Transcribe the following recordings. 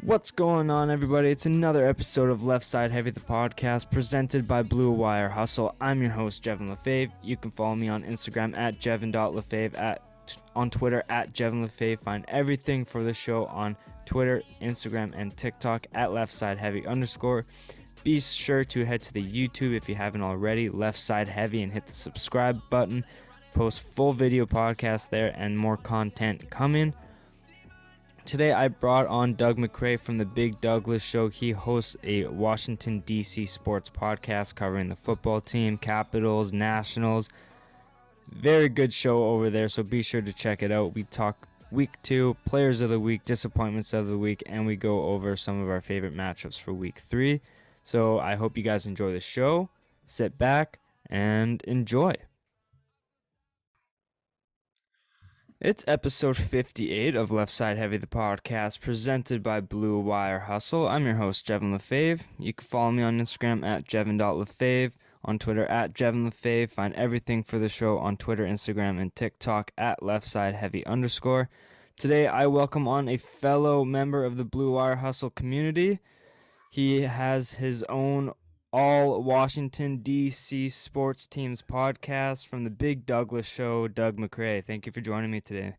What's going on, everybody? It's another episode of Left Side Heavy, the podcast, presented by Blue Wire Hustle. I'm your host, Jevin Lefave. You can follow me on Instagram at jevin.lefave, on Twitter at Jevin Lefave. Find everything for the show on Twitter, Instagram, and TikTok at Left Side Heavy _. Be sure to head to the YouTube if you haven't already, Left Side Heavy, and hit the subscribe button. Post full video podcasts there and more content coming. Today I brought on Doug McCray from the Big Douglas Show. He hosts a Washington, D.C. sports podcast covering the football team, Capitals, Nationals. Very good show over there, so be sure to check it out. We talk Week 2, Players of the Week, Disappointments of the Week, and we go over some of our favorite matchups for Week 3. So I hope you guys enjoy the show. Sit back and enjoy. It's episode 58 of Left Side Heavy, the podcast, presented by Blue Wire Hustle. I'm your host, Jevin Lefave. You can follow me on Instagram at jevin.lefave, on Twitter at Jevin Lefave. Find everything for the show on Twitter, Instagram, and TikTok at Left Side Heavy _. Today, I welcome on a fellow member of the Blue Wire Hustle community. He has his own all Washington, D.C. sports teams podcast from the Big Douglas Show, Doug McCray. Thank you for joining me today.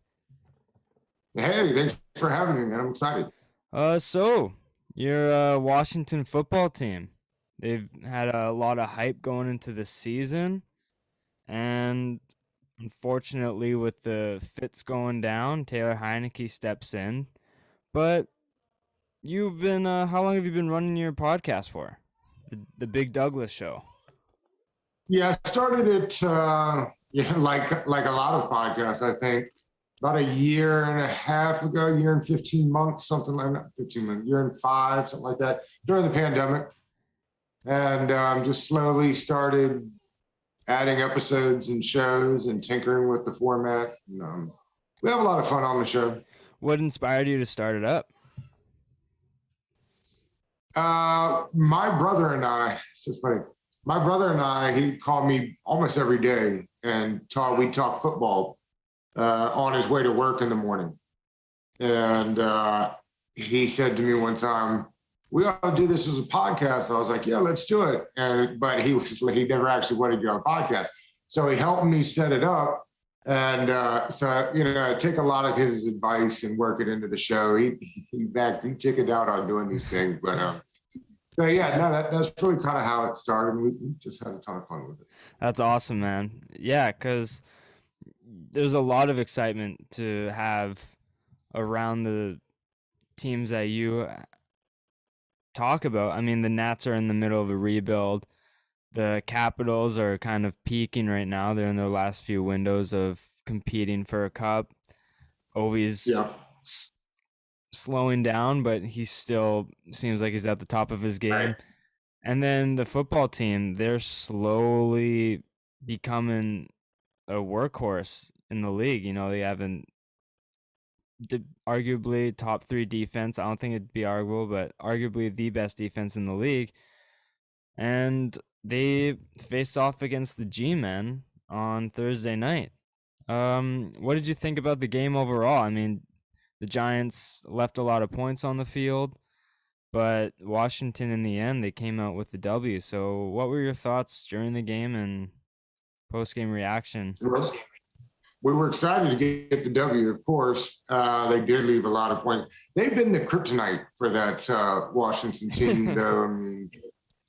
Hey, thanks for having me, man. I'm excited. So your Washington football team, they've had a lot of hype going into the season, and unfortunately with the Fitz going down, Taylor Heineke steps in. But you've been, how long have you been running your podcast for? The Big Douglas Show. Yeah, I started it like a lot of podcasts, I think, about a year and a half ago, year and 15 months, something like that, 15 months, year and 5, something like that, during the pandemic. And just slowly started adding episodes and shows and tinkering with the format. And, we have a lot of fun on the show. What inspired you to start it up? My brother and I, it's just funny. My brother and I, he called me almost every day and we'd talk football on his way to work in the morning. And he said to me one time, "We ought to do this as a podcast." I was like, "Yeah, let's do it." But he never actually wanted to do a podcast. So he helped me set it up. And so, I take a lot of his advice and work it into the show. He chickened out on doing these things. But so, yeah, no, that's really kind of how it started. We just had a ton of fun with it. That's awesome, man. Yeah, because there's a lot of excitement to have around the teams that you talk about. I mean, the Nats are in the middle of a rebuild. The Capitals are kind of peaking right now. They're in their last few windows of competing for a cup. Ovi's slowing down, but he still seems like he's at the top of his game. Right. And then the football team, they're slowly becoming a workhorse in the league. They haven't arguably top 3 defense. I don't think it'd be arguable, but arguably the best defense in the league. And they faced off against the G-Men on Thursday night. What did you think about the game overall? I mean, the Giants left a lot of points on the field, but Washington, in the end, they came out with the W. So what were your thoughts during the game and post-game reaction? We were excited to get the W, of course. They did leave a lot of points. They've been the kryptonite for that Washington team, though. I mean,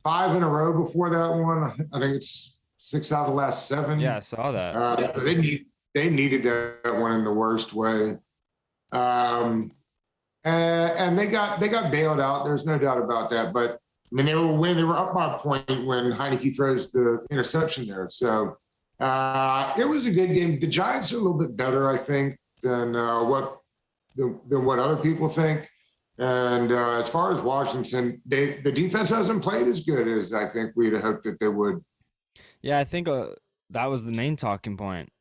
5 in a row before that one. I think it's 6 out of the last 7. Yeah, I saw that. So they needed that one in the worst way. And they got bailed out. There's no doubt about that. But I mean, they were up by a point when Heineke throws the interception there. So it was a good game. The Giants are a little bit better, I think, than what other people think. And as far as Washington, the defense hasn't played as good as I think we'd hoped that they would. Yeah, I think that was the main talking point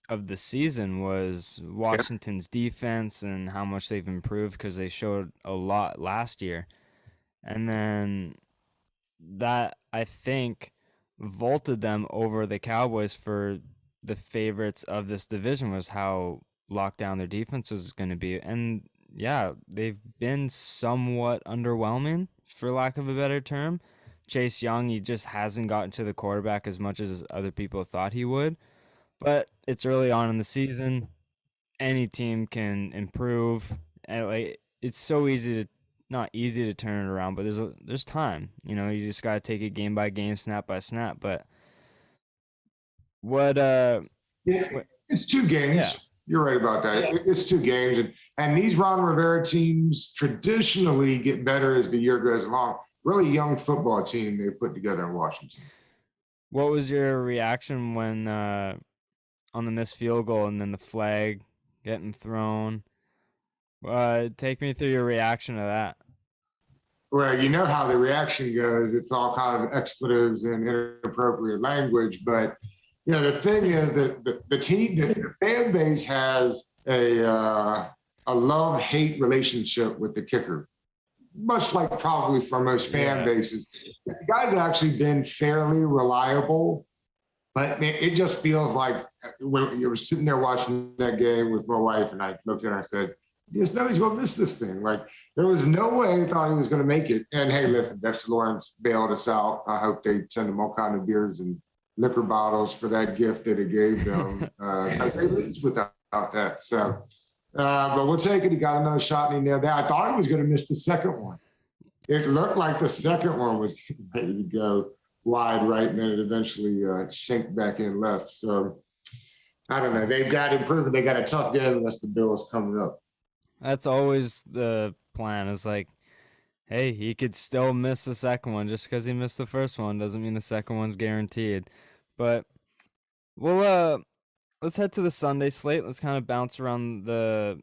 of the season was Washington's defense and how much they've improved, because they showed a lot last year. And then that, I think, vaulted them over the Cowboys for the favorites of this division, was how locked down their defense was going to be. And yeah, they've been somewhat underwhelming, for lack of a better term. Chase Young, he just hasn't gotten to the quarterback as much as other people thought he would. But it's early on in the season. Any team can improve, and like it's so easy to not easy to turn it around, but there's time. You just got to take it game by game, snap by snap. But what Yeah, what it's two yeah. games. You're right about that. It's two games, and these Ron Rivera teams traditionally get better as the year goes along. Really young football team they put together in Washington. What was your reaction when on the missed field goal and then the flag getting thrown? Take me through your reaction to that. Well, you know how the reaction goes. It's all kind of expletives and inappropriate language. But the thing is that the team, the fan base has a love hate relationship with the kicker, much like probably for most fan bases. The guy's actually been fairly reliable, but it just feels like when you were sitting there watching that game with my wife, and I looked at her and I said, "There's nobody's going to miss this thing." Like there was no way I thought he was going to make it. And hey, listen, Dexter Lawrence bailed us out. I hope they send him all kind of beers and liquor bottles for that gift that he gave them. They lose without that. So, but we'll take it. He got another shot and he nailed that. I thought he was going to miss the second one. It looked like the second one was ready to go wide right, and then it eventually shanked back in left. So I don't know. They've got improvement. They got a tough game unless the Bills coming up. That's always the plan. Is like, hey, he could still miss the second one. Just because he missed the first one doesn't mean the second one's guaranteed. But let's head to the Sunday slate. Let's kind of bounce around the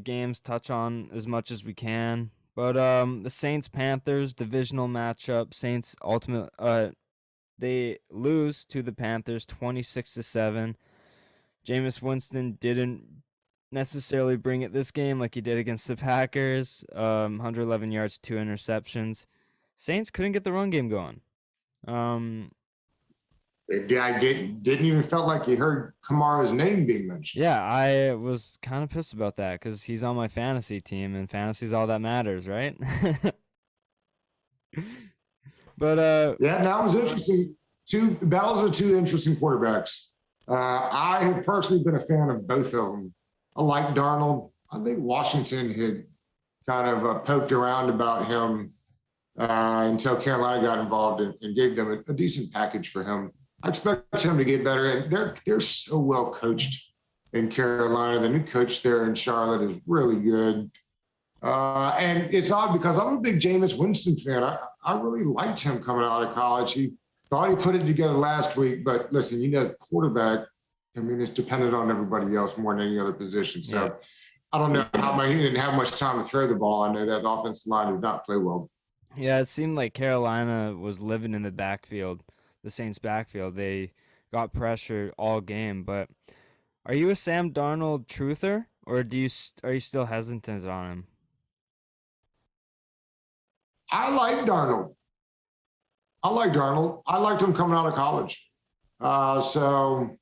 games, touch on as much as we can. But the Saints Panthers divisional matchup. Saints they lose to the Panthers 26-7. Jameis Winston didn't necessarily bring it this game like he did against the Packers. 111 yards, 2 interceptions. Saints couldn't get the run game going. I didn't even felt like you heard Kamara's name being mentioned. Yeah, I was kind of pissed about that because he's on my fantasy team, and fantasy's all that matters, right? But yeah, that was interesting. Those are two interesting quarterbacks. I have personally been a fan of both of them. I like Darnold. I think Washington had kind of poked around about him until Carolina got involved and gave them a decent package for him. I expect him to get better, and they're so well coached in Carolina. The new coach there in Charlotte is really good. And it's odd because I'm a big Jameis Winston fan. I really liked him coming out of college. He thought he put it together last week, but listen, quarterback, I mean, it's dependent on everybody else more than any other position. So I don't know how much he didn't have much time to throw the ball. I know that the offensive line did not play well. Yeah, it seemed like Carolina was living in the backfield, the Saints' backfield. They got pressured all game. But are you a Sam Darnold truther, or are you still hesitant on him? I like Darnold. I liked him coming out of college. So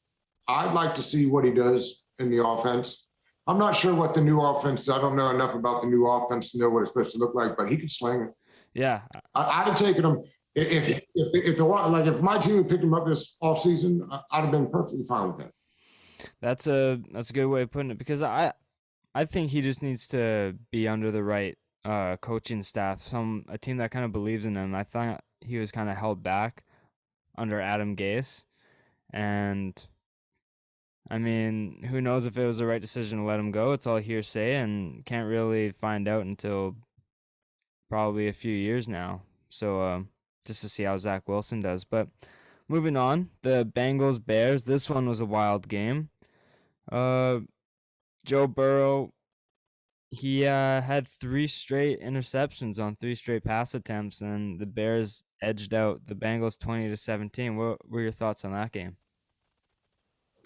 I'd like to see what he does in the offense. I'm not sure what the new offense, I don't know enough about the new offense to know what it's supposed to look like, but he could sling it. Yeah. I'd have taken him. If my team had picked him up this offseason, I'd have been perfectly fine with that. That's a good way of putting it, because I think he just needs to be under the right coaching staff, a team that kind of believes in him. I thought he was kind of held back under Adam Gase, and I mean, who knows if it was the right decision to let him go? It's all hearsay, and can't really find out until probably a few years now. So just to see how Zach Wilson does. But moving on, the Bengals Bears. This one was a wild game. Joe Burrow, he had 3 straight interceptions on 3 straight pass attempts, and the Bears edged out the Bengals 20-17. What were your thoughts on that game?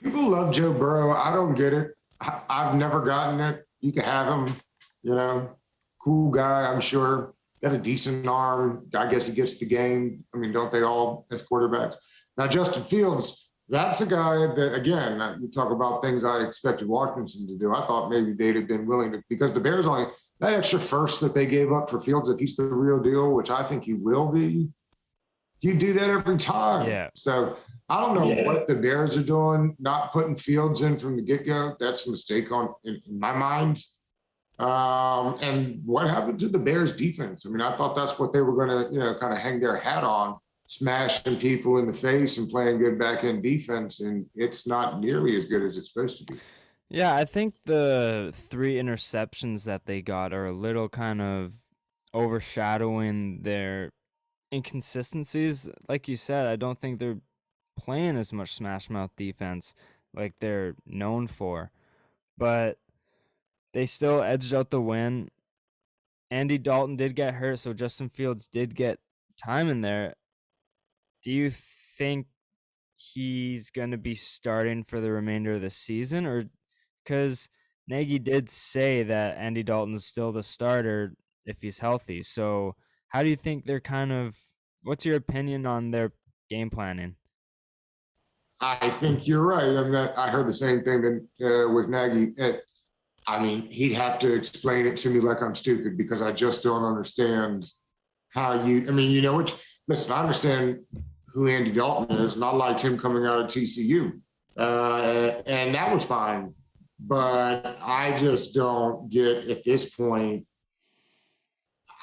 People love Joe Burrow. I don't get it. I've never gotten it. You can have him, cool guy, I'm sure. Got a decent arm. I guess he gets the game. I mean, don't they all as quarterbacks? Now, Justin Fields, That's a guy that, again, you talk about things I expected Washington to do. I thought maybe they'd have been willing to, because the Bears only, that extra first that they gave up for Fields, if he's the real deal, which I think he will be, you do that every time. Yeah. So I don't know what the Bears are doing, not putting Fields in from the get-go. That's a mistake in my mind. And what happened to the Bears defense? I mean, I thought that's what they were going to, kind of hang their hat on, smashing people in the face and playing good back end defense. And it's not nearly as good as it's supposed to be. Yeah, I think the 3 interceptions that they got are a little kind of overshadowing their inconsistencies. Like you said, I don't think they're playing as much smash mouth defense like they're known for. But they still edged out the win. Andy Dalton did get hurt, so Justin Fields did get time in there. Do you think he's going to be starting for the remainder of the season? Or because Nagy did say that Andy Dalton's still the starter if he's healthy. So how do you think they're what's your opinion on their game planning? I think you're right. I heard the same thing with Nagy. I mean, he'd have to explain it to me like I'm stupid because I just don't understand how listen, I understand who Andy Dalton is, and I liked him coming out of TCU. And that was fine. But I just don't get, at this point,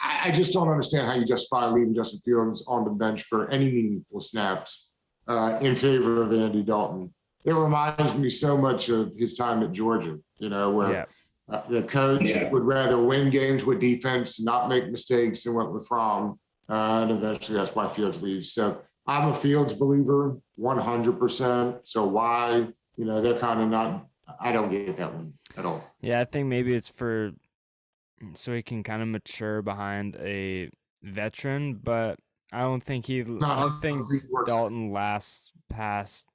I just don't understand how you justify leaving Justin Fields on the bench for any meaningful snaps in favor of Andy Dalton. It reminds me so much of his time at Georgia, where the coach would rather win games with defense, not make mistakes, and went with Fromm. And eventually that's why Fields leaves. So I'm a Fields believer, 100%. So why, they're kind of not, I don't get that one at all. Yeah, I think maybe it's so he can kind of mature behind a veteran, but I don't think Dalton lasts past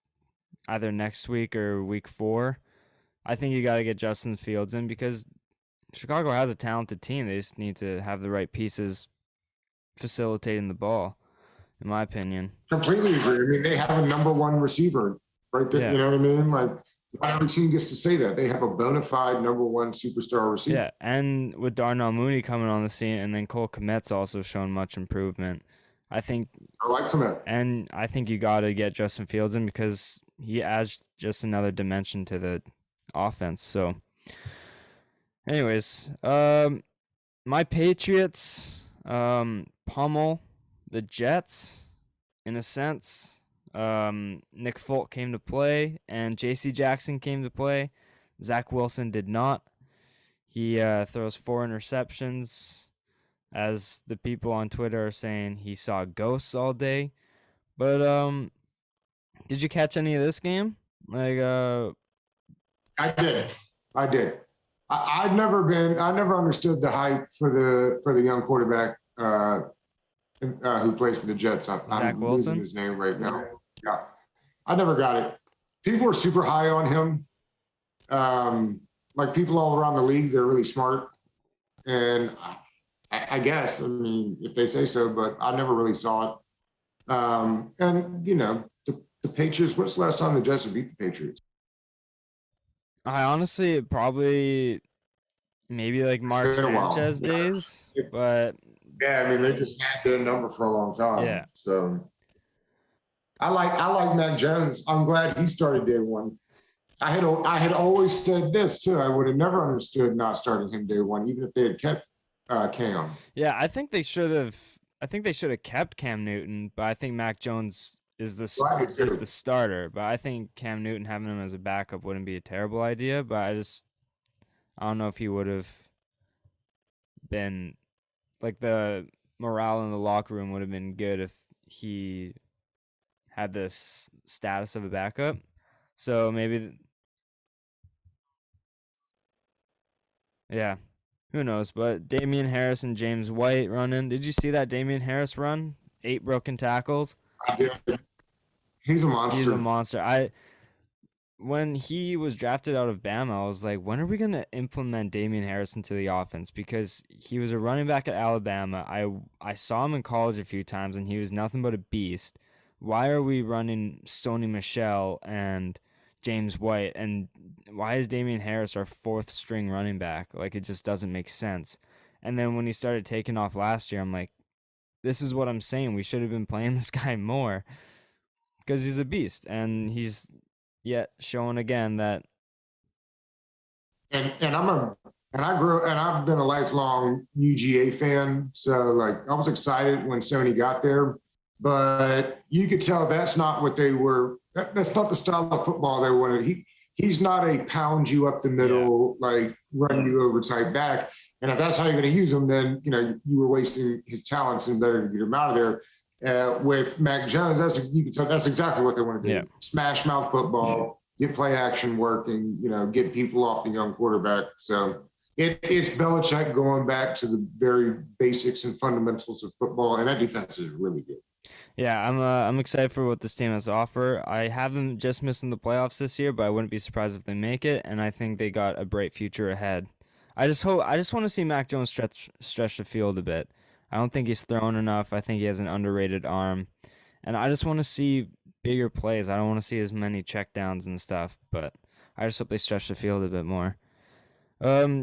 either next week or week 4. I think you got to get Justin Fields in because Chicago has a talented team. They just need to have the right pieces facilitating the ball, in my opinion. Completely agree. I mean, they have a number 1 receiver right there. Yeah. You know what I mean? Like, not every team gets to say that. They have a bona fide number 1 superstar receiver. Yeah, and with Darnell Mooney coming on the scene, and then Cole Kmet's also shown much improvement. I like Kmet. And I think you got to get Justin Fields in because he adds just another dimension to the offense. So anyways, my Patriots pummel the Jets in a sense. Nick Folk came to play and JC Jackson came to play. Zach Wilson did not. He throws 4 interceptions, as the people on Twitter are saying he saw ghosts all day. But did you catch any of this game? I did. I never understood the hype for the young quarterback who plays for the Jets. Zach Wilson? His name right now. Yeah, I never got it. People were super high on him. Like people all around the league, they're really smart, and I guess, if they say so, but I never really saw it. And the Patriots. What's the last time the Jets have beat the Patriots? I honestly maybe like Mark Sanchez days, but yeah, they just had their number for a long time. Yeah. So I like Mac Jones. I'm glad he started day 1. I had always said this too. I would have never understood not starting him day 1, even if they had kept Cam. Yeah, I think they should have kept Cam Newton, but I think Mac Jones is the starter. But I think Cam Newton having him as a backup wouldn't be a terrible idea. But I don't know if he would have been like the morale in the locker room would have been good if he had this status of a backup. So maybe, yeah, who knows? But Damian Harris and James White running. Did you see that Damian Harris run? 8 broken tackles. I did. He's a monster. When he was drafted out of Bama, I was like, when are we going to implement Damian Harris into the offense? Because he was a running back at Alabama. I saw him in college a few times, and he was nothing but a beast. why are we running Sony Michel and James White, and why is Damian Harris our fourth string running back? Like, it just doesn't make sense. And then when he started taking off last year, I'm like, this is what I'm saying. We should have been playing this guy more because he's a beast, and he's yet showing again that. I've been a lifelong UGA fan, so like I was excited when Sony got there, but you could tell that's not what they were. That's not the style of football they wanted. He's not a pound you up the middle, like run you over type back. And if that's how you're going to use him, then you were wasting his talents, and better to get him out of there. With Mac Jones, you can tell that's exactly what they want to do: smash mouth football, get play action working, get people off the young quarterback. So it's Belichick going back to the very basics and fundamentals of football, and that defense is really good. Yeah, I'm excited for what this team has to offer. I have them just missing the playoffs this year, but I wouldn't be surprised if they make it, and I think they got a bright future ahead. I just want to see Mac Jones stretch the field a bit. I don't think he's thrown enough. I think he has an underrated arm, and I just want to see bigger plays. I don't want to see as many checkdowns and stuff, but I just hope they stretch the field a bit more.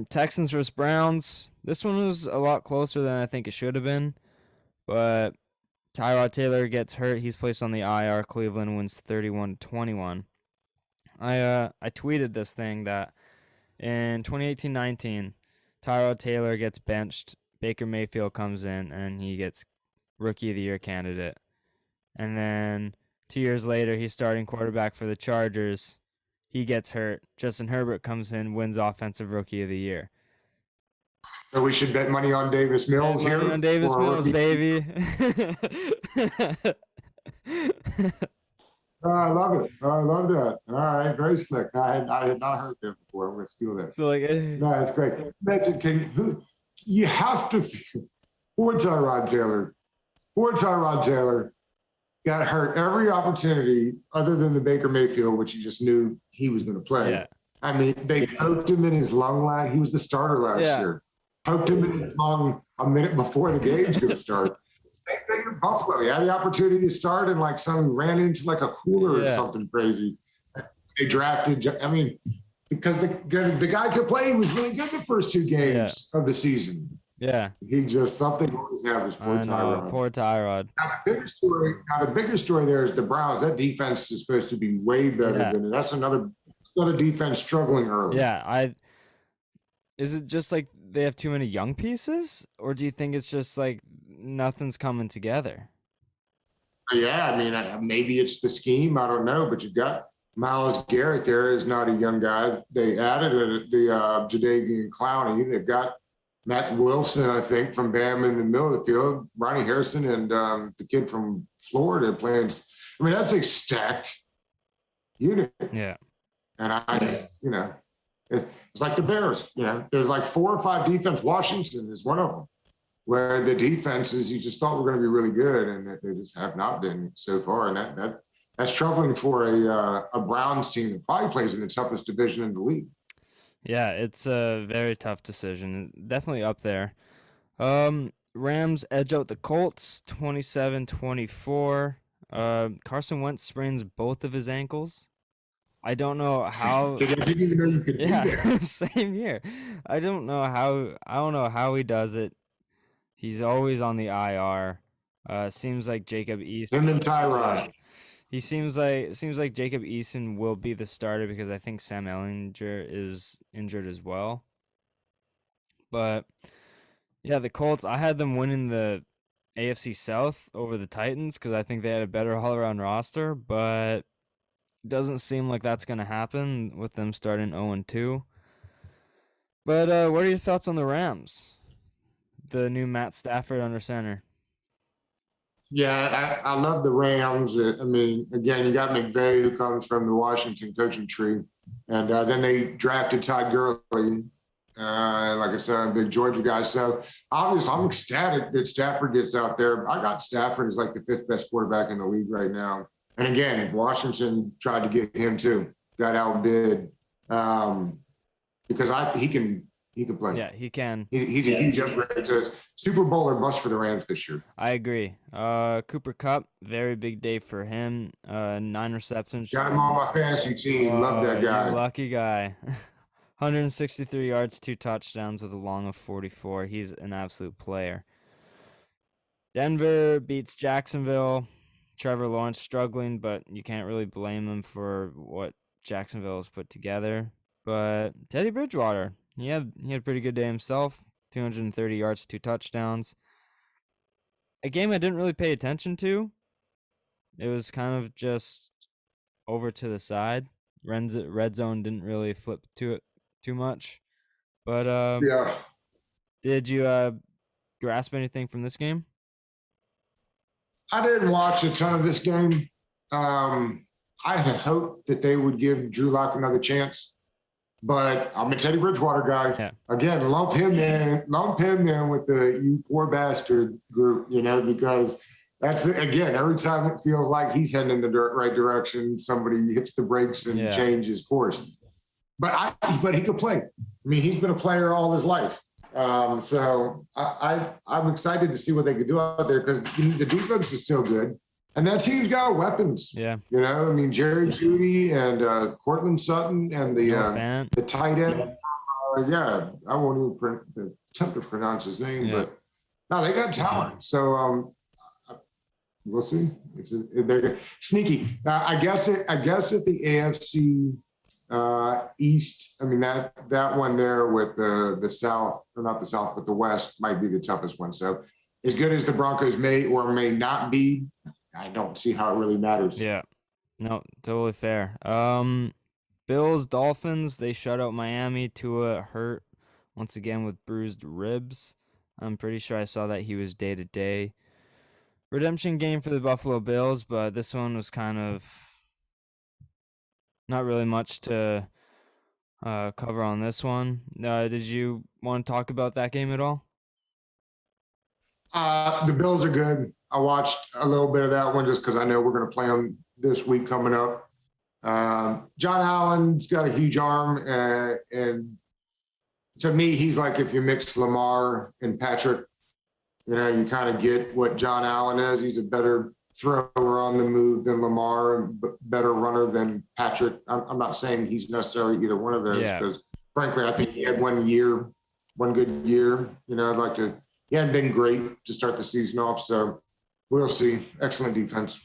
Texans versus Browns. This one was a lot closer than I think it should have been, but Tyrod Taylor gets hurt. He's placed on the IR. Cleveland wins 31-21. I tweeted this thing that in 2018-19, Tyrod Taylor gets benched. Baker Mayfield comes in, and he gets Rookie of the Year candidate. And then 2 years later, he's starting quarterback for the Chargers. He gets hurt. Justin Herbert comes in, wins Offensive Rookie of the Year. So we should bet money on Davis Mills here. Money on Davis Mills, baby. I love it. I love that. All right, very slick. I had not heard that before. I'm going to steal that. So like, no, that's great. You have to feel poor Tyrod Taylor. Poor Tyrod Taylor got hurt every opportunity other than the Baker Mayfield, which you just knew he was going to play. Yeah. I mean, they poked him in his lung. He was the starter last year. Poked him in his lung a minute before the game's going to start. Same thing in Buffalo. He had the opportunity to start, and like someone ran into like a cooler or something crazy. They drafted. I mean, because the guy could play. He was really good the first two games of the season. Yeah, he just something always happens. Poor Tyrod. Poor Tyrod. Now the bigger story there is the Browns. That defense is supposed to be way better than it. That's another defense struggling early. Yeah, is it just like they have too many young pieces, or do you think it's just like nothing's coming together? Yeah, I mean, maybe it's the scheme. I don't know, but you've got Myles Garrett there is not a young guy. They added the Jadeveon Clowney. They've got Matt Wilson, I think, from Bama in the middle of the field. Ronnie Harrison and the kid from Florida playing. I mean, that's a stacked unit. Yeah. And I just, it's like the Bears. There's like 4 or 5 defense. Washington is one of them, where the defenses you just thought were going to be really good, and they just have not been so far. And that's troubling for a Browns team that probably plays in the toughest division in the league. Yeah, it's a very tough decision. Definitely up there. Rams edge out the Colts 27-24. Carson Wentz sprains both of his ankles. I don't know how. I didn't even know you could do that. Same here. I don't know how he does it. He's always on the IR. Seems like Jacob Eason. Him and Tyrod. He seems like Jacob Eason will be the starter because I think Sam Ehlinger is injured as well. But yeah, the Colts, I had them winning the AFC South over the Titans because I think they had a better all-around roster, but it doesn't seem like that's going to happen with them starting 0-2. But what are your thoughts on the Rams? The new Matt Stafford under center. Yeah, I love the Rams. I mean, again, you got McVay, who comes from the Washington coaching tree. And then they drafted Todd Gurley. Like I said, I'm a big Georgia guy. So, obviously, I'm ecstatic that Stafford gets out there. I got Stafford as like the 5th best quarterback in the league right now. And again, Washington tried to get him too. Got outbid because he can play. Yeah, he can. He's a huge upgrade. Super Bowl or bust for the Rams this year. I agree. Cooper Kupp, very big day for him. 9 receptions. Got him on my fantasy team. Love that guy. You lucky guy. 163 yards, 2 touchdowns with a long of 44. He's an absolute player. Denver beats Jacksonville. Trevor Lawrence struggling, but you can't really blame him for what Jacksonville has put together. But Teddy Bridgewater, he had a pretty good day himself. 230 yards, 2 touchdowns. A game I didn't really pay attention to. It was kind of just over to the side. Red zone didn't really flip to it too much. But Yeah. did you grasp anything from this game? I didn't watch a ton of this game. I had hoped that they would give Drew Lock another chance, but I'm a Teddy Bridgewater guy. Yeah. Again, lump him in with the "you poor bastard" group, because that's, again, every time it feels like he's heading in the right direction, somebody hits the brakes and changes course. But he could play. I mean, he's been a player all his life. So I'm excited to see what they could do out there, because the defense is still good, and that team's got weapons. Yeah, I mean, Jerry Jeudy and Cortland Sutton and the tight end. I won't even attempt to pronounce his name, but no, they got talent. So we'll see. They're sneaky. I guess at the AFC. East, I mean, that one there with the South, or not the South, but the West might be the toughest one. So as good as the Broncos may or may not be, I don't see how it really matters. Yeah, no, totally fair. Bills, Dolphins, they shut out Miami. Tua hurt once again with bruised ribs. I'm pretty sure I saw that he was day-to-day. Redemption game for the Buffalo Bills, but this one was kind of not really much to cover on this one. Did you want to talk about that game at all? The Bills are good. I watched a little bit of that one just because I know we're going to play them this week coming up. John Allen's got a huge arm, and to me, he's like if you mix Lamar and Patrick, you kind of get what John Allen is. He's a better thrower on the move than Lamar, but better runner than Patrick. I'm not saying he's necessarily either one of those, because frankly, I think he had one good year. He hadn't been great to start the season off, so we'll see. Excellent defense.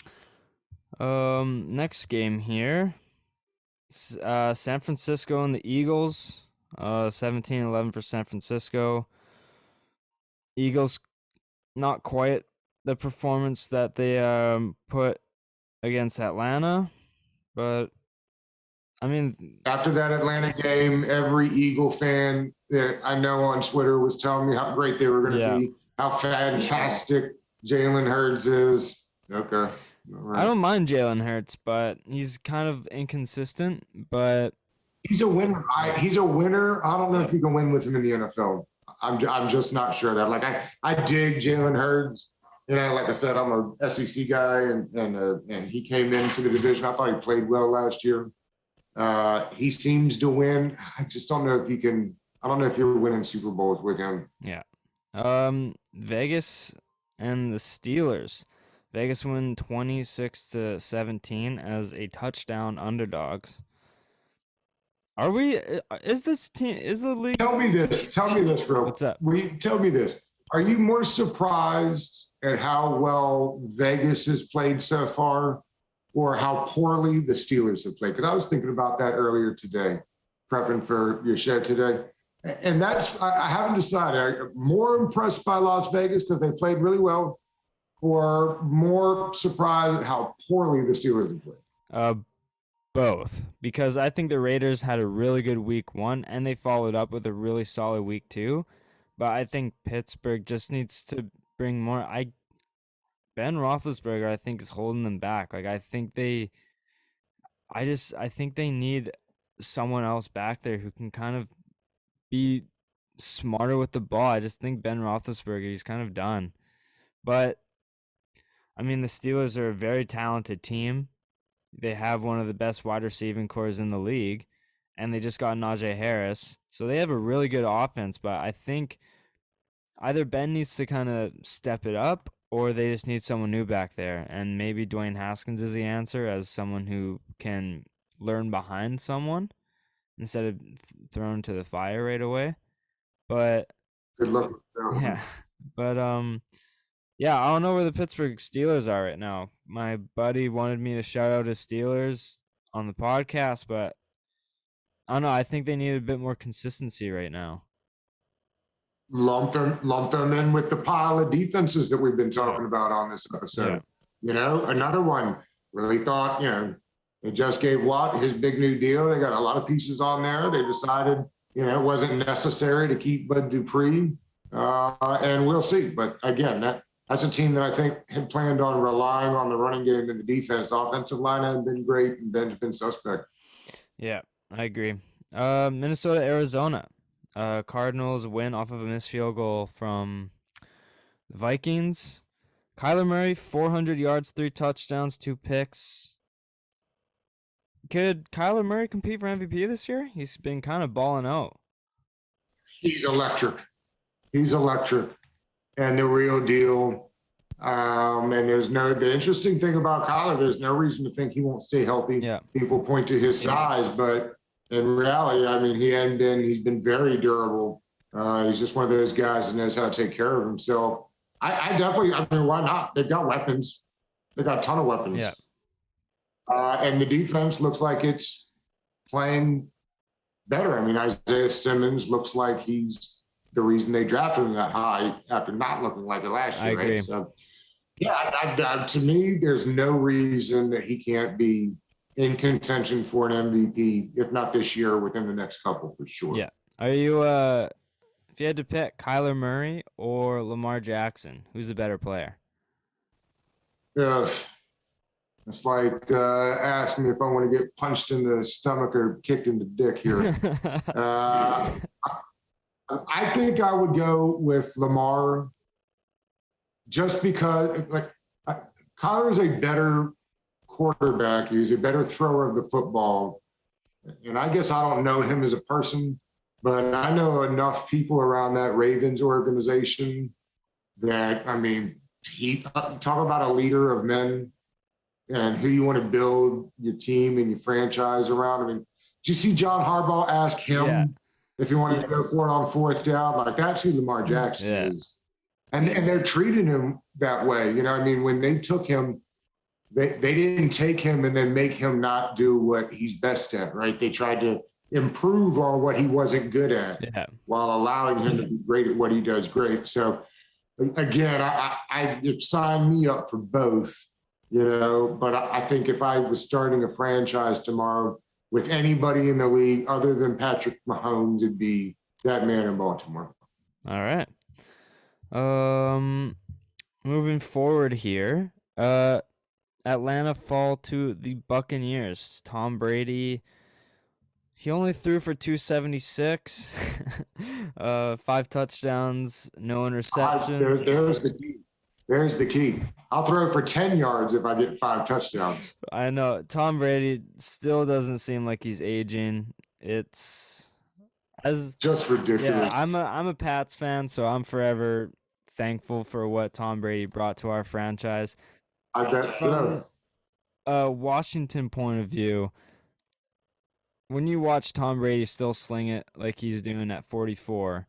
Next game here, San Francisco and the Eagles, 17-11 for San Francisco. Eagles, not quite the performance that they put against Atlanta, but I mean, after that Atlanta game, every Eagle fan that I know on Twitter was telling me how great they were going to be, how fantastic Jalen Hurts is. Okay. Right. I don't mind Jalen Hurts, but he's kind of inconsistent, but he's a winner. He's a winner. I don't know if you can win with him in the NFL. I'm just not sure that. Like I dig Jalen Hurts. Like I said, I'm a SEC guy, and he came into the division. I thought he played well last year. He seems to win. I just don't know if he can. I don't know if you're winning Super Bowls with him. Yeah. Vegas and the Steelers. Vegas win 26-17 as a touchdown underdogs. Are we? Is this team? Is the league? Tell me this, bro. What's up? Tell me this. Are you more surprised at how well Vegas has played so far, or how poorly the Steelers have played? Because I was thinking about that earlier today, prepping for your show today. And that's, I haven't decided. I'm more impressed by Las Vegas because they played really well, or more surprised at how poorly the Steelers have played? Both. Because I think the Raiders had a really good week 1, and they followed up with a really solid week 2. But I think Pittsburgh just needs to bring more. Ben Roethlisberger, I think, is holding them back. Like, I think they need someone else back there who can kind of be smarter with the ball. I just think Ben Roethlisberger, he's kind of done. But, I mean, the Steelers are a very talented team. They have one of the best wide receiving cores in the league, and they just got Najee Harris. So they have a really good offense, but I think either Ben needs to kind of step it up, or they just need someone new back there. And maybe Dwayne Haskins is the answer as someone who can learn behind someone instead of thrown to the fire right away. But Good luck with that. yeah, but yeah, I don't know where the Pittsburgh Steelers are right now. My buddy wanted me to shout out his Steelers on the podcast, but I don't know. I think they need a bit more consistency right now. Lump them in with the pile of defenses that we've been talking about on this episode. Another one. Really thought, they just gave Watt his big new deal. They got a lot of pieces on there. They decided, it wasn't necessary to keep Bud Dupree, and we'll see. But again, that's a team that I think had planned on relying on the running game and the defense. The offensive line hasn't been great, and Ben's been suspect. Yeah, I agree. Minnesota, Arizona. Cardinals win off of a missed field goal from the Vikings. Kyler Murray, 400 yards, 3 touchdowns, 2 picks. Could Kyler Murray compete for MVP this year? He's been kind of balling out. He's electric. And the real deal. And the interesting thing about Kyler, there's no reason to think he won't stay healthy. Yeah. People point to his size, but in reality, he's been very durable. He's just one of those guys that knows how to take care of himself. I definitely, why not? They've got weapons. They've got a ton of weapons. Yeah. And the defense looks like it's playing better. Isaiah Simmons looks like he's the reason they drafted him that high after not looking like it last year. I agree. Right? So, yeah, to me, there's no reason that he can't be in contention for an MVP, if not this year, within the next couple for sure. Yeah. Are you, if you had to pick Kyler Murray or Lamar Jackson, who's the better player? It's like asking me if I want to get punched in the stomach or kicked in the dick here. I think I would go with Lamar just because, Kyler is a better quarterback. He's a better thrower of the football. And I guess I don't know him as a person, but I know enough people around that Ravens organization that, he talk about a leader of men and who you want to build your team and your franchise around. Did you see John Harbaugh ask him if he wanted to go for it on 4th down? That's who Lamar Jackson is. And they're treating him that way. When they took him, they didn't take him and then make him not do what he's best at, right? They tried to improve on what he wasn't good at while allowing him to be great at what he does great. So, again, I signed me up for both. But I think if I was starting a franchise tomorrow with anybody in the league other than Patrick Mahomes, it'd be that man in Baltimore. All right. Moving forward here, Atlanta fall to the Buccaneers. Tom Brady, he only threw for 276, 5 touchdowns, no interceptions. There's the key. I'll throw for 10 yards if I get 5 touchdowns. I know. Tom Brady still doesn't seem like he's aging. It's just ridiculous. Yeah, I'm a Pats fan, so I'm forever thankful for what Tom Brady brought to our franchise. I bet so. From a Washington point of view, when you watch Tom Brady still sling it like he's doing at 44,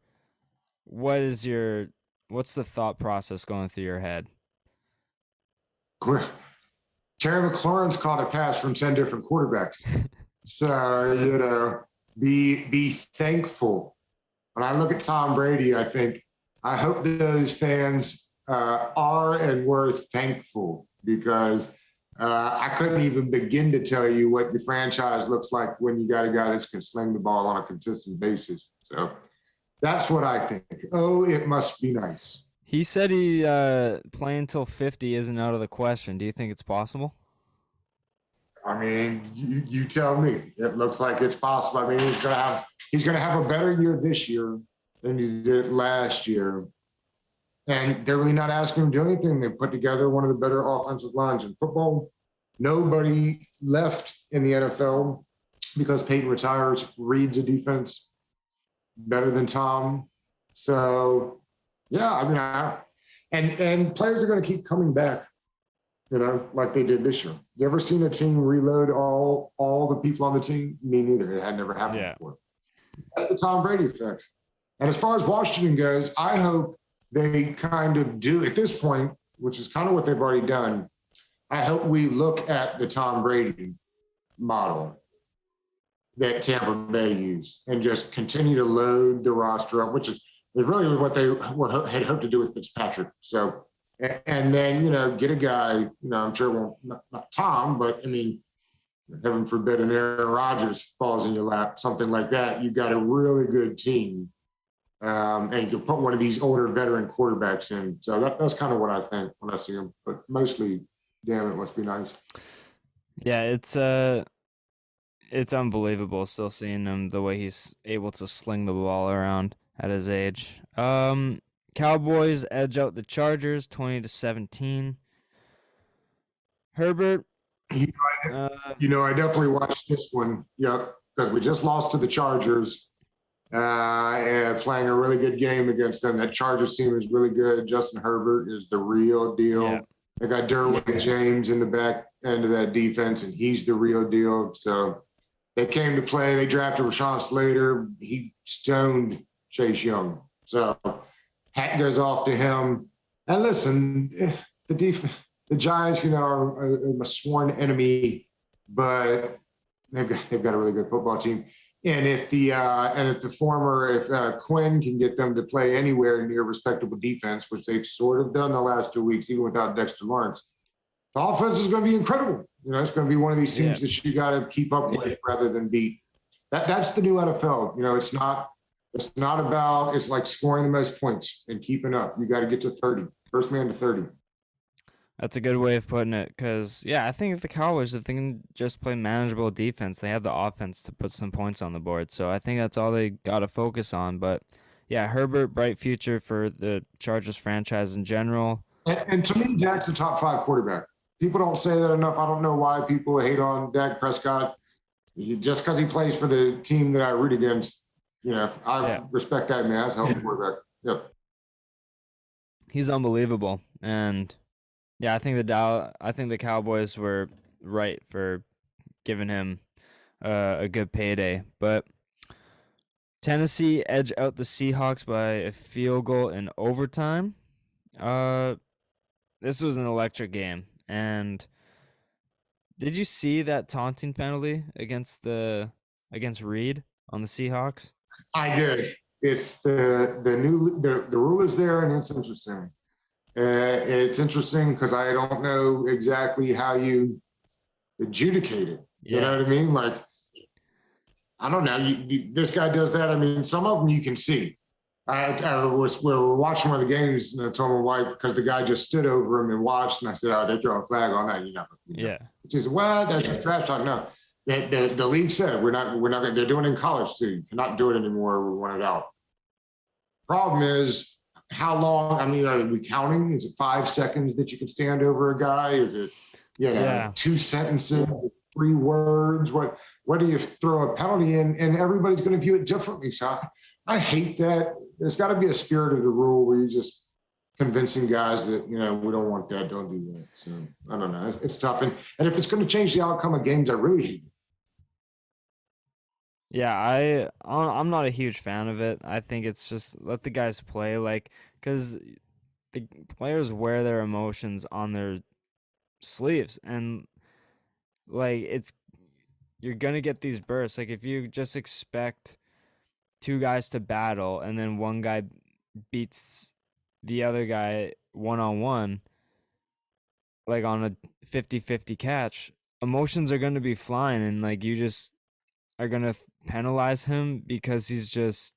what's the thought process going through your head? Terry McLaurin's caught a pass from 10 different quarterbacks. So, be thankful. When I look at Tom Brady, I hope those fans are and were thankful, because I couldn't even begin to tell you what your franchise looks like when you got a guy that can sling the ball on a consistent basis. So that's what I think. Oh, it must be nice. He said he playing till 50 isn't out of the question. Do you think it's possible? You tell me. It looks like it's possible. He's gonna have a better year this year than he did last year. And they're really not asking him to do anything. They put together one of the better offensive lines in football. Nobody left in the NFL because Peyton retires reads a defense better than Tom. So Yeah, I mean, and players are going to keep coming back, like they did this year. You ever seen a team reload all the people on the team? Me neither. It had never happened Yeah. before. That's the Tom Brady effect. And as far as Washington goes, I hope they kind of do at this point, which is kind of what they've already done. I hope we look at the Tom Brady model that Tampa Bay used and just continue to load the roster up, which is really what they had hoped to do with Fitzpatrick. So, and then, get a guy, I'm sure it won't, not Tom, but I mean, heaven forbid an Aaron Rodgers falls in your lap, something like that. You've got a really good team. And you can put one of these older veteran quarterbacks in. So that's kind of what I think when I see him. But mostly, damn, it must be nice. Yeah, it's unbelievable still seeing him the way he's able to sling the ball around at his age. Cowboys edge out the Chargers 20-17. Herbert, You, uh, I definitely watched this one. Yep, because we just lost to the Chargers. And playing a really good game against them. That Chargers team is really good. Justin Herbert is the real deal. Yeah. They got Derwin James in the back end of that defense, and he's the real deal. So they came to play. They drafted Rashawn Slater. He stoned Chase Young. So hat goes off to him. And listen, the Giants, are a sworn enemy, but they've got a really good football team. And if Quinn can get them to play anywhere near respectable defense, which they've sort of done the last 2 weeks, even without Dexter Lawrence, the offense is going to be incredible. It's going to be one of these teams that you got to keep up with rather than beat. That's the new NFL. It's not about, it's like scoring the most points and keeping up. You got to get to 30, first man to 30. That's a good way of putting it. Because I think if they can just play manageable defense, they have the offense to put some points on the board. So I think that's all they got to focus on. But yeah, Herbert, bright future for the Chargers franchise in general. And to me, Dak's a top 5 quarterback. People don't say that enough. I don't know why people hate on Dak Prescott. Just because he plays for the team that I root against, I respect that man. That's a hell of a quarterback. Yep. He's unbelievable. And I think the Cowboys were right for giving him a good payday. But Tennessee edge out the Seahawks by a field goal in overtime. This was an electric game. And did you see that taunting penalty against Reed on the Seahawks? I did. It's the rule is there, and it's interesting. It's interesting because I don't know exactly how you adjudicate it. You know what I mean? Like, I don't know. This guy does that. I mean, some of them you can see. We were watching one of the games, and I told my wife because the guy just stood over him and watched, and I said, "Oh, they throw a flag on that." Yeah. She said, "What? That's just trash talk." No, the league said we're not. They're doing it in college too. You cannot do it anymore. We want it out. Problem is, how long? I mean, are we counting? Is it 5 seconds that you can stand over a guy? Is it 2 sentences, 3 words? What do you throw a penalty in? And everybody's going to view it differently. So I hate that. There's got to be a spirit of the rule where you're just convincing guys that, we don't want that, don't do that. So I don't know. It's tough. And if it's going to change the outcome of games, I really hate it. Yeah, I'm not a huge fan of it. I think it's just let the guys play, because the players wear their emotions on their sleeves, and you're gonna get these bursts. Like if you just expect 2 guys to battle and then one guy beats the other guy one-on-one, like on a 50-50 catch, emotions are gonna be flying, and you just are gonna penalize him because he's just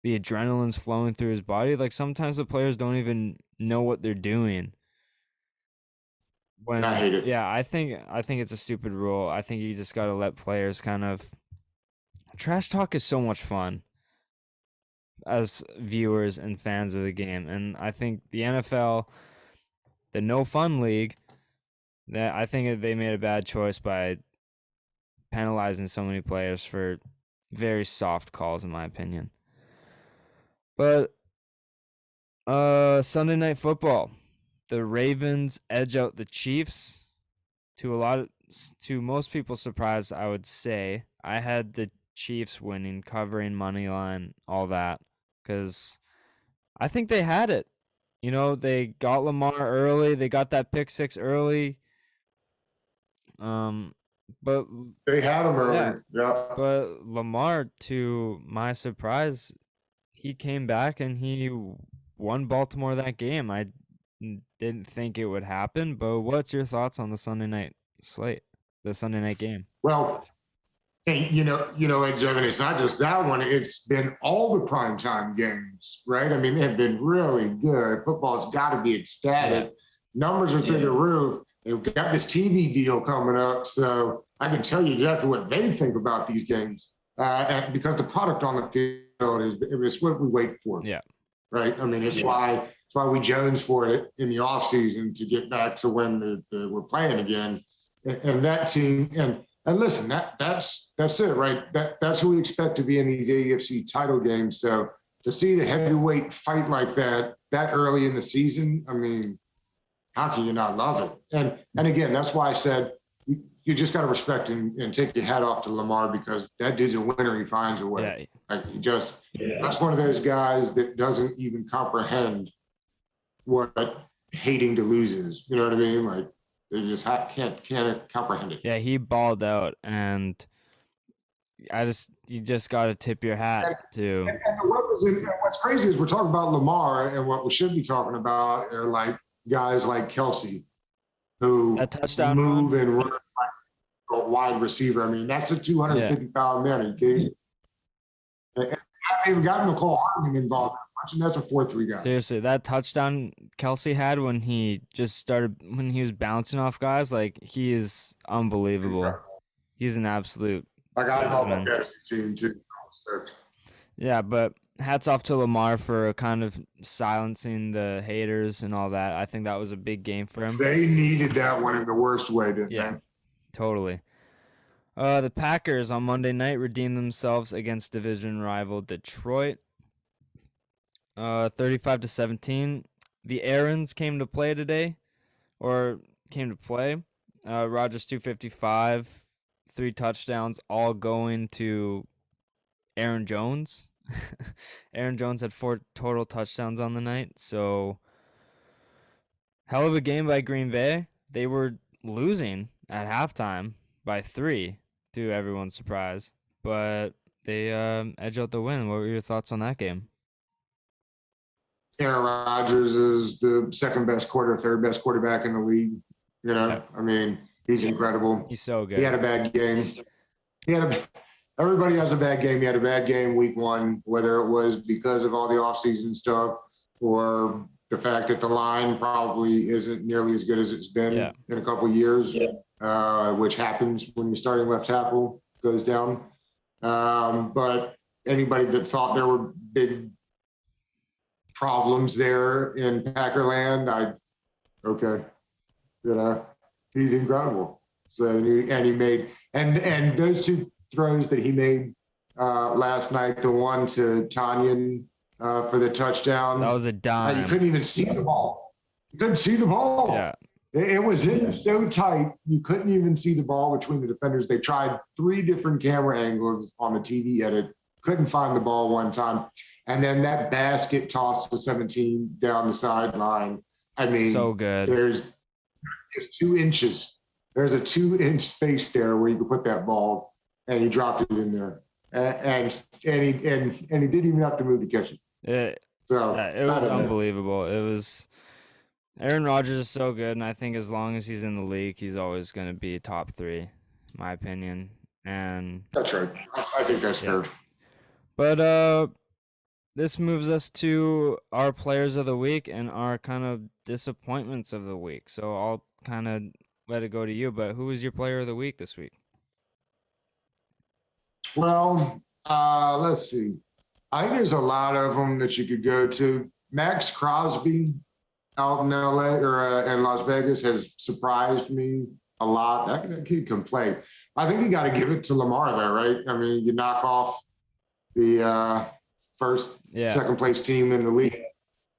the adrenaline's flowing through his body. Like sometimes the players don't even know what they're doing. I hate it. Yeah, I think it's a stupid rule. I think you just gotta let players kind of trash talk is so much fun as viewers and fans of the game. And I think the NFL, the no fun league, that I think they made a bad choice by penalizing so many players for very soft calls, in my opinion. But Sunday Night Football. The Ravens edge out the Chiefs to most people's surprise, I would say. I had the Chiefs winning, covering money line, all that, because I think they had it. They got Lamar early. They got that pick six early. But They had him early. Yeah. But Lamar, to my surprise, he came back and he won Baltimore that game. I didn't think it would happen, but what's your thoughts on the Sunday night slate, the Sunday night game? Well, hey, Jevan, it's not just that one. It's been all the primetime games, right? I mean, they've been really good. Football's got to be ecstatic. Numbers are through the roof. They've got this TV deal coming up, so I can tell you exactly what they think about these games. And because the product on the field is what we wait for. Yeah. Right. I mean, it's why we jones for it in the off season to get back to when we're playing again. And that team and listen, that's it, right? That's who we expect to be in these AFC title games. So to see the heavyweight fight like that early in the season, I mean, how can you not love it? And again, that's why I said you just got to respect and take your hat off to Lamar, because that dude's a winner. He finds a way. Yeah. Like that's one of those guys that doesn't even comprehend what hating to lose is. You know what I mean? Like they just can't comprehend it. Yeah, he balled out, and you just got to tip your hat to. And what's crazy is we're talking about Lamar, and what we should be talking about are like guys like Kelsey, who that touchdown move and run like a wide receiver. I mean, that's a 250-pound man. He haven't even gotten Nicole Hardman involved much, and that's a 4-3 guy. Seriously, that touchdown Kelsey had when he was bouncing off guys, like, he is unbelievable. Incredible. He's an absolute. Like I call the fantasy team too. Yeah, but hats off to Lamar for kind of silencing the haters and all that. I think that was a big game for him. They needed that one in the worst way, didn't they? Totally. The Packers on Monday night redeemed themselves against division rival Detroit. 35-17. The Aarons came to play. Rodgers 255, 3 touchdowns, all going to Aaron Jones. Aaron Jones had 4 total touchdowns on the night. So, hell of a game by Green Bay. They were losing at halftime by 3, to everyone's surprise, but they edge out the win. What were your thoughts on that game? Aaron Rodgers is the third best quarterback in the league. I mean, he's incredible. He's so good. He had a bad game. Everybody has a bad game. He had a bad game week 1, whether it was because of all the offseason stuff or the fact that the line probably isn't nearly as good as it's been in a couple of years, which happens when your starting left tackle goes down. But anybody that thought there were big problems there in Packerland, he's incredible. So he made and those 2 throws that he made last night, the one to Tanyan for the touchdown. That was a dime. You couldn't even see the ball. You couldn't see the ball. Yeah. It was in so tight, you couldn't even see the ball between the defenders. They tried 3 different camera angles on the TV edit, couldn't find the ball one time. And then that basket tossed to 17 down the sideline. I mean, so good. There's 2 inches. There's a 2-inch space there where you could put that ball, and he dropped it in there. And he didn't even have to move to catch it. It was unbelievable. It was. Aaron Rodgers is so good, and I think as long as he's in the league, he's always going to be top 3, in my opinion. And that's right. I think that's fair. But this moves us to our players of the week and our kind of disappointments of the week. So I'll kind of let it go to you. But who was your player of the week this week? Well, let's see. I think there's a lot of them that you could go to. Max Crosby out in LA or in Las Vegas has surprised me a lot. That kid can play. I think you got to give it to Lamar there, right? I mean, you knock off the second place team in the league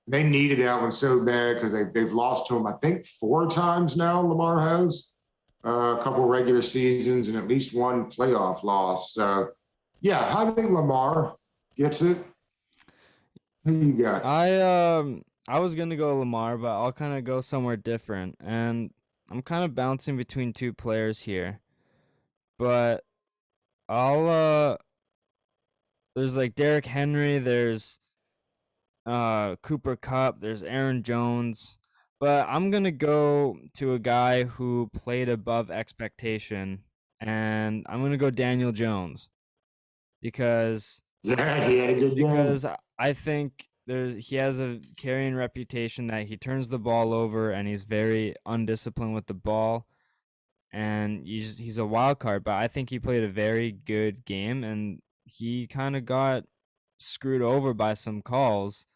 They needed that one so bad because they've lost to him, I think, 4 times now. Lamar has a couple of regular seasons and at least one playoff loss. So, yeah, I think Lamar gets it. Who you got? I was gonna go Lamar, but I'll kind of go somewhere different, and I'm kind of bouncing between 2 players here, but I'll there's like Derrick Henry, there's Cooper Kupp, there's Aaron Jones, but I'm gonna go to a guy who played above expectation, and I'm gonna go Daniel Jones because Yeah, he had a good game. I think he has a carrying reputation that he turns the ball over and he's very undisciplined with the ball, and he's a wild card, but I think he played a very good game, and he kind of got screwed over by some calls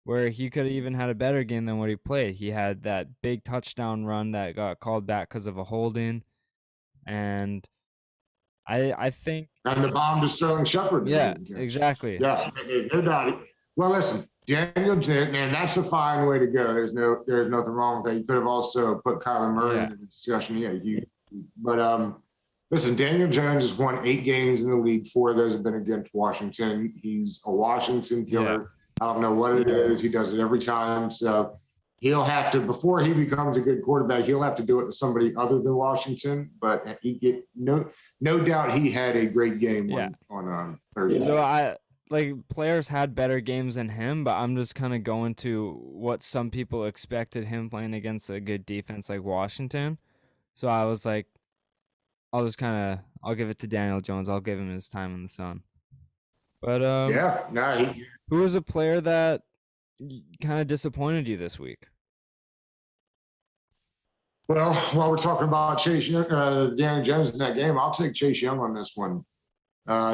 where he could have even had a better game than what he played. He had that big touchdown run that got called back because of a holding, and I think And the bomb to Sterling Shepard. yeah, exactly. Yeah, no doubt. Well, listen, Daniel, man, that's a fine way to go. There's nothing wrong with that. You could have also put Kyler Murray into the discussion. Yeah, but listen, Daniel Jones has won 8 games in the league. 4 of those have been against Washington. He's a Washington killer. Yeah. I don't know what it is. He does it every time. So he'll have to, before he becomes a good quarterback, he'll have to do it to somebody other than Washington. But no doubt he had a great game on Thursday. So players had better games than him, but I'm just kind of going to what some people expected him playing against a good defense like Washington. So I was like, I'll give it to Daniel Jones. I'll give him his time in the sun. But who was a player that kind of disappointed you this week? Well, while we're talking about Daniel Jones in that game, I'll take Chase Young on this one.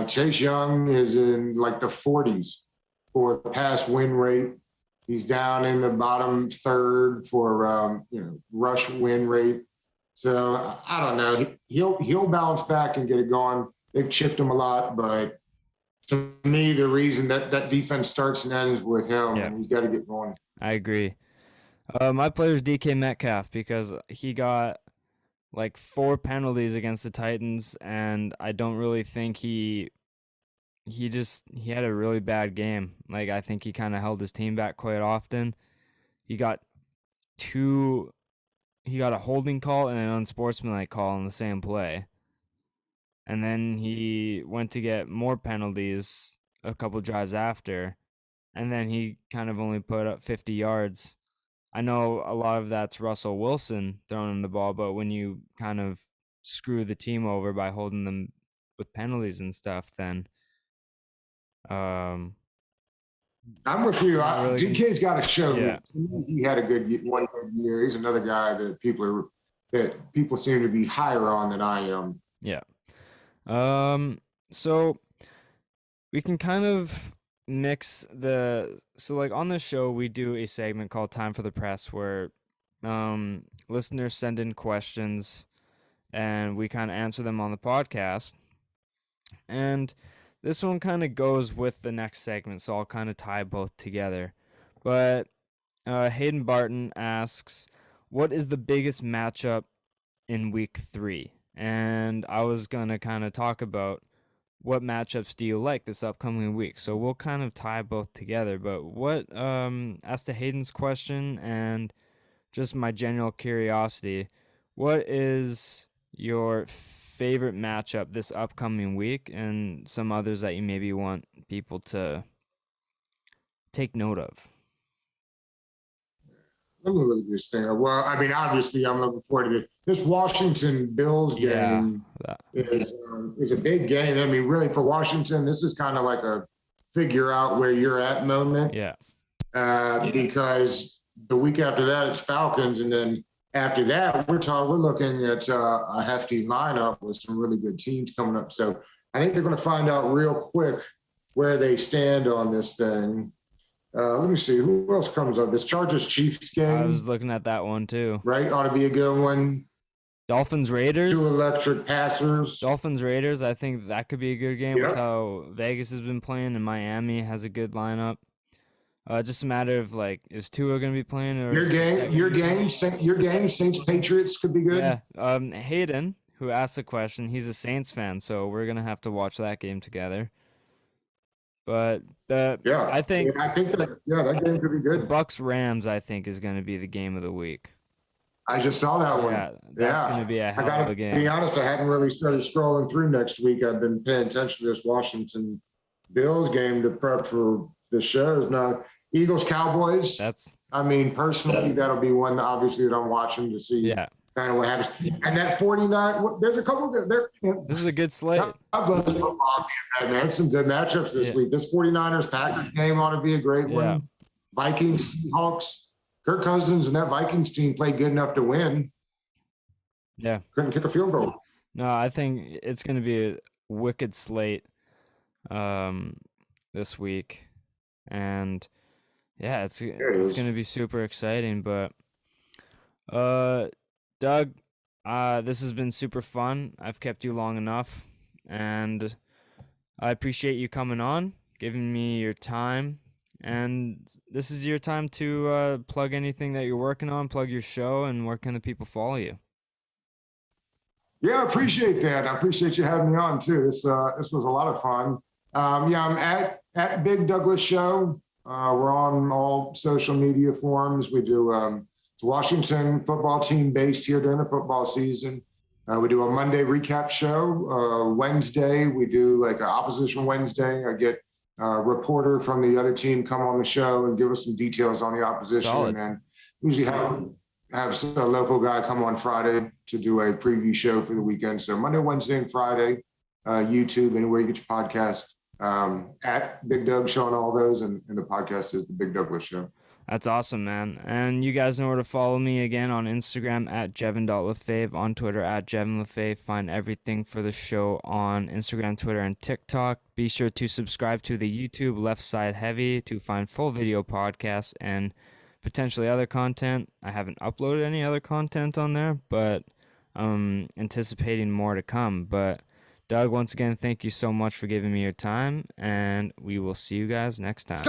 Chase Young is in like the 40s for pass win rate. He's down in the bottom third for rush win rate. So I don't know. He'll bounce back and get it going. They've chipped him a lot, but to me, the reason that defense starts and ends with him, and he's got to get going. I agree. My player is DK Metcalf because he got like 4 penalties against the Titans, and I don't really think he had a really bad game. Like, I think he kind of held his team back quite often. He got a holding call and an unsportsmanlike call in the same play. And then he went to get more penalties a couple drives after, and then he kind of only put up 50 yards. I know a lot of that's Russell Wilson throwing in the ball, but when you kind of screw the team over by holding them with penalties and stuff, then I'm with you. DK's got to show. Yeah. He had one good year. He's another guy that people seem to be higher on than I am. Yeah. So we can kind of mix on this show we do a segment called Time for the Press where listeners send in questions and we kind of answer them on the podcast, and this one kind of goes with the next segment, so I'll kind of tie both together. But Hayden Barton asks, what is the biggest matchup in week 3? And I was going to kind of talk about what matchups do you like this upcoming week. So we'll kind of tie both together. But as to Hayden's question and just my general curiosity, what is your favorite matchup this upcoming week and some others that you maybe want people to take note of? Let me look at this thing. Well, I mean, obviously, I'm looking forward to this Washington Bills game. Is a big game. I mean, really, for Washington, this is kind of like a figure out where you're at moment. Yeah. Because the week after that, it's Falcons, and then after that, we're looking at a hefty lineup with some really good teams coming up. So I think they're going to find out real quick where they stand on this thing. Let me see. Who else comes up? This Chargers-Chiefs game. I was looking at that one, too. Right? Ought to be a good one. Dolphins-Raiders. 2 electric passers. Dolphins-Raiders, I think that could be a good game with how Vegas has been playing, and Miami has a good lineup. Just a matter of like, is Tua gonna be playing or Your game, Saints Patriots could be good. Yeah. Hayden, who asked the question, he's a Saints fan, so we're gonna have to watch that game together. But I think that game could be the good. Bucks Rams, I think, is gonna be the game of the week. I just saw that one. Yeah, that's gonna be a hell of a game. To be honest, I hadn't really started scrolling through next week. I've been paying attention to this Washington Bills game to prep for the shows. Now, Eagles Cowboys. I mean, personally, that'll be one obviously that I'm watching to see kind of what happens. And that 49, there's a couple of there. This is a good slate. Man, some good matchups this week. This 49ers Packers game ought to be a great one. Vikings Seahawks. Kirk Cousins and that Vikings team played good enough to win. Yeah. Couldn't kick a field goal. No, I think it's going to be a wicked slate this week. And yeah, it's going to be super exciting. But Doug, this has been super fun. I've kept you long enough. And I appreciate you coming on, giving me your time. And this is your time to plug anything that you're working on, plug your show, and where can the people follow you? Yeah, I appreciate that. I appreciate you having me on too. This was a lot of fun. I'm at Big Douglas Show. We're on all social media forums. We do it's a Washington football team based here during the football season. We do a Monday recap show. Wednesday, we do like an opposition Wednesday. I get a reporter from the other team come on the show and give us some details on the opposition. Solid. And then usually have a local guy come on Friday to do a preview show for the weekend. So Monday, Wednesday, and Friday, YouTube, anywhere you get your podcast, at Big Doug Show on all those. And the podcast is the Big Douglas Show. That's awesome, man. And you guys know where to follow me again on Instagram at Jevin.Lefave, on Twitter at JevinLefave. Find everything for the show on Instagram, Twitter, and TikTok. Be sure to subscribe to the YouTube Left Side Heavy to find full video podcasts and potentially other content. I haven't uploaded any other content on there, but I'm anticipating more to come. But Doug, once again, thank you so much for giving me your time, and we will see you guys next time.